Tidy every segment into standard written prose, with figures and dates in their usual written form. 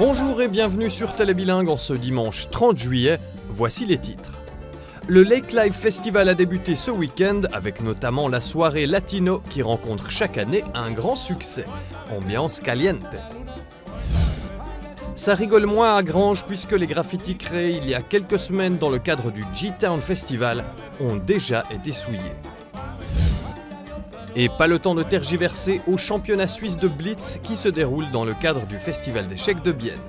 Bonjour et bienvenue sur Télébilingue en ce dimanche 30 juillet, voici les titres. Le Lake Live Festival a débuté ce week-end avec notamment la soirée latino qui rencontre chaque année un grand succès, ambiance caliente. Ça rigole moins à Granges puisque les graffitis créés il y a quelques semaines dans le cadre du G-Town Festival ont déjà été souillés. Et pas le temps de tergiverser au championnat suisse de Blitz qui se déroule dans le cadre du Festival d'échecs de Bienne.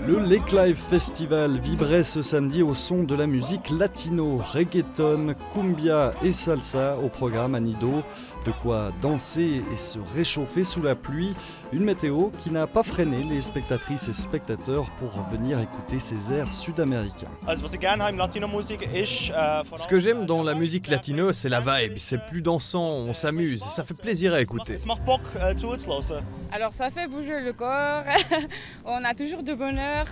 Le Lake Live Festival vibrait ce samedi au son de la musique latino, reggaeton, cumbia et salsa au programme à Nido. De quoi danser et se réchauffer sous la pluie. Une météo qui n'a pas freiné les spectatrices et spectateurs pour venir écouter ces airs sud-américains. Ce que j'aime dans la musique latino, c'est la vibe. C'est plus dansant, on s'amuse, ça fait plaisir à écouter. Alors ça fait bouger le corps, on a toujours de bonheur,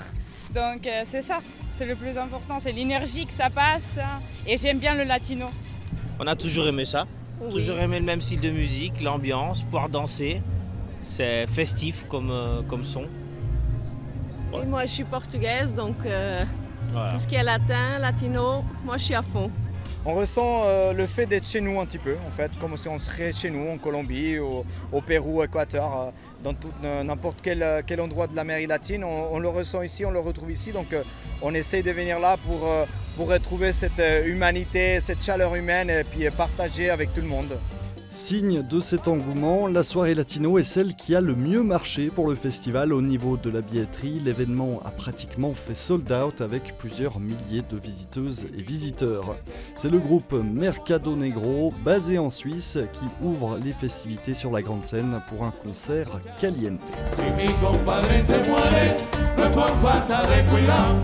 donc c'est ça, c'est le plus important, c'est l'énergie que ça passe et j'aime bien le latino. On a toujours aimé ça, Oui. toujours aimé le même style de musique, l'ambiance, pouvoir danser, c'est festif comme son. Et moi je suis portugaise, donc Voilà. tout ce qui est latin, latino, moi je suis à fond. On ressent le fait d'être chez nous un petit peu, en fait, comme si on serait chez nous en Colombie, au Pérou, au Équateur, dans n'importe quel endroit de l'Amérique latine. On le ressent ici, on le retrouve ici, donc on essaye de venir là pour retrouver cette humanité, cette chaleur humaine et puis partager avec tout le monde. Signe de cet engouement, la soirée latino est celle qui a le mieux marché pour le festival au niveau de la billetterie. L'événement a pratiquement fait sold out avec plusieurs milliers de visiteuses et visiteurs. C'est le groupe Mercado Negro, basé en Suisse, qui ouvre les festivités sur la grande scène pour un concert caliente. Si mi compadre se muere, no es por falta de cuidado.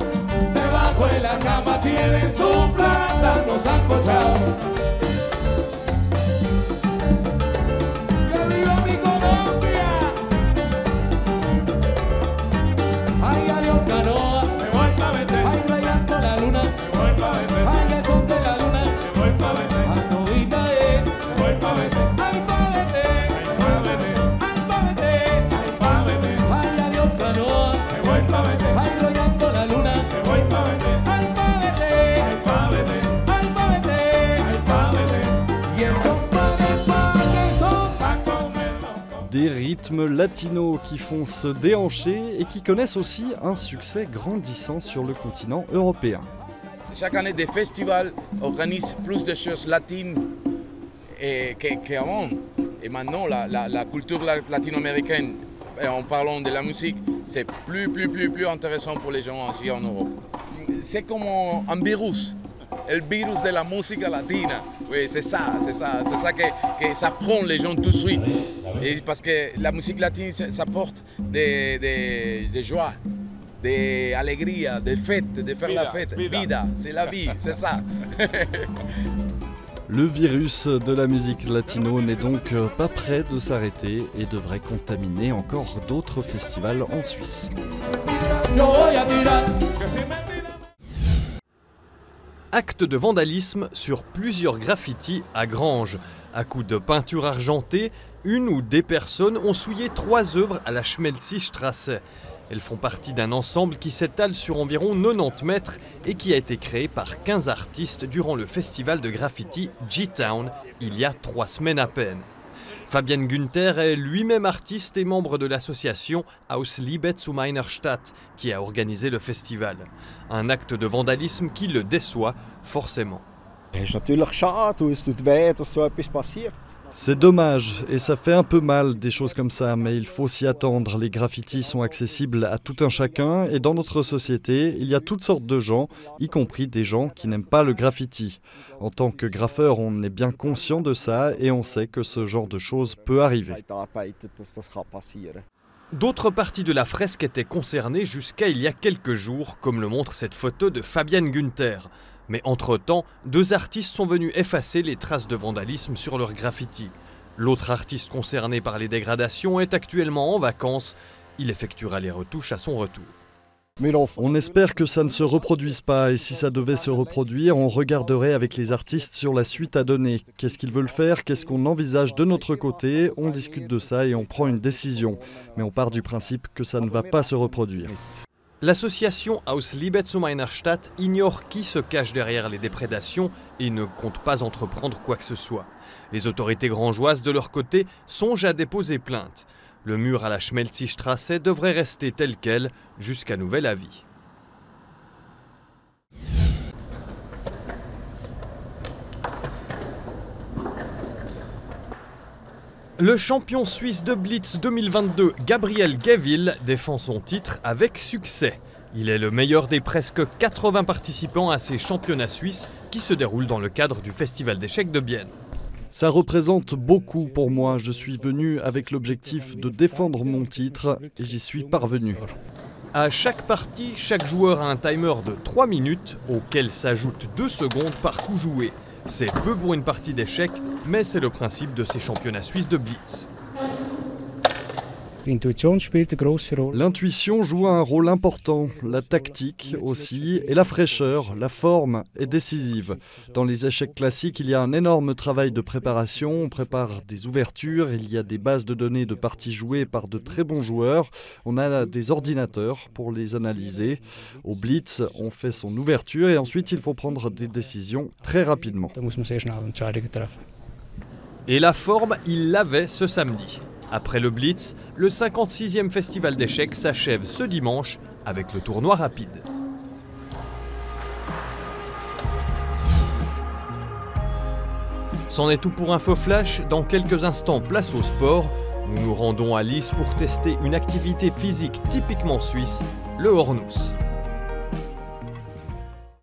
Debajo de la cama tienen su plátano sancochado. ¡Que viva mi Colombia! Ay, adiós canoa, me voy pa' vete. Ay, rayando la luna, me voy pa' vete. Ay, que son de la luna, me voy pa' vete. Ay, todita me voy pa' vete. Ay, pa' vete, ay, pa' vete. Ay, pa' vete, ay, pa' vete. Ay, adiós canoa, me voy pa' vete. Ay, rayando la luna, me voy pa' vete. Ay, pa' vete, ay, pa' vete. Ay, pa' vete, ay, pa' vete. Y el son que son pa' comerlo. Des rythmes latinos qui font se déhancher et qui connaissent aussi un succès grandissant sur le continent européen. Chaque année, des festivals organisent plus de choses latines qu'avant. Et maintenant, la culture latino-américaine, en parlant de la musique, c'est plus intéressant pour les gens ici en Europe. C'est comme un virus, le virus de la musique latina. Oui, c'est ça que ça prend les gens tout de suite. Et parce que la musique latine, ça porte des joies, des alegrías, des fêtes, de faire la fête. Vida, c'est la vie, c'est ça. Le virus de la musique latino n'est donc pas prêt de s'arrêter et devrait contaminer encore d'autres festivals en Suisse. Yo voy a tirar, que si me tira. Acte de vandalisme sur plusieurs graffitis à Granges. À coups de peinture argentée, une ou des personnes ont souillé 3 œuvres à la Schmelzstrasse. Elles font partie d'un ensemble qui s'étale sur environ 90 mètres et qui a été créé par 15 artistes durant le festival de graffiti G-Town il y a 3 semaines à peine. Fabian Günther est lui-même artiste et membre de l'association Aus Liebe zu meiner Stadt qui a organisé le festival. Un acte de vandalisme qui le déçoit forcément. C'est dommage et ça fait un peu mal des choses comme ça, mais il faut s'y attendre. Les graffitis sont accessibles à tout un chacun et dans notre société, il y a toutes sortes de gens, y compris des gens qui n'aiment pas le graffiti. En tant que graffeur, on est bien conscient de ça et on sait que ce genre de choses peut arriver. D'autres parties de la fresque étaient concernées jusqu'à il y a quelques jours, comme le montre cette photo de Fabian Günther. Mais entre-temps, 2 artistes sont venus effacer les traces de vandalisme sur leur graffiti. L'autre artiste concerné par les dégradations est actuellement en vacances. Il effectuera les retouches à son retour. On espère que ça ne se reproduise pas, et si ça devait se reproduire, on regarderait avec les artistes sur la suite à donner. Qu'est-ce qu'ils veulent faire, qu'est-ce qu'on envisage de notre côté, on discute de ça et on prend une décision. Mais on part du principe que ça ne va pas se reproduire. L'association Aus Liebe zu meiner Stadt ignore qui se cache derrière les déprédations et ne compte pas entreprendre quoi que ce soit. Les autorités grangeoises, de leur côté, songent à déposer plainte. Le mur à la Schmelzigstraße devrait rester tel quel jusqu'à nouvel avis. Le champion suisse de Blitz 2022, Gabriel Gevil, défend son titre avec succès. Il est le meilleur des presque 80 participants à ces championnats suisses qui se déroulent dans le cadre du Festival d'échecs de Bienne. Ça représente beaucoup pour moi. Je suis venu avec l'objectif de défendre mon titre et j'y suis parvenu. À chaque partie, chaque joueur a un timer de 3 minutes auquel s'ajoutent 2 secondes par coup joué. C'est peu pour une partie d'échecs, mais c'est le principe de ces championnats suisses de Blitz. L'intuition joue un rôle important, la tactique aussi, et la fraîcheur, la forme est décisive. Dans les échecs classiques, il y a un énorme travail de préparation, on prépare des ouvertures, il y a des bases de données de parties jouées par de très bons joueurs, on a des ordinateurs pour les analyser. Au Blitz, on fait son ouverture et ensuite il faut prendre des décisions très rapidement. Et la forme, il l'avait ce samedi. Après le Blitz, le 56e festival d'échecs s'achève ce dimanche avec le tournoi rapide. C'en est tout pour Info Flash. Dans quelques instants, place au sport. Nous nous rendons à Lys pour tester une activité physique typiquement suisse, le Hornus.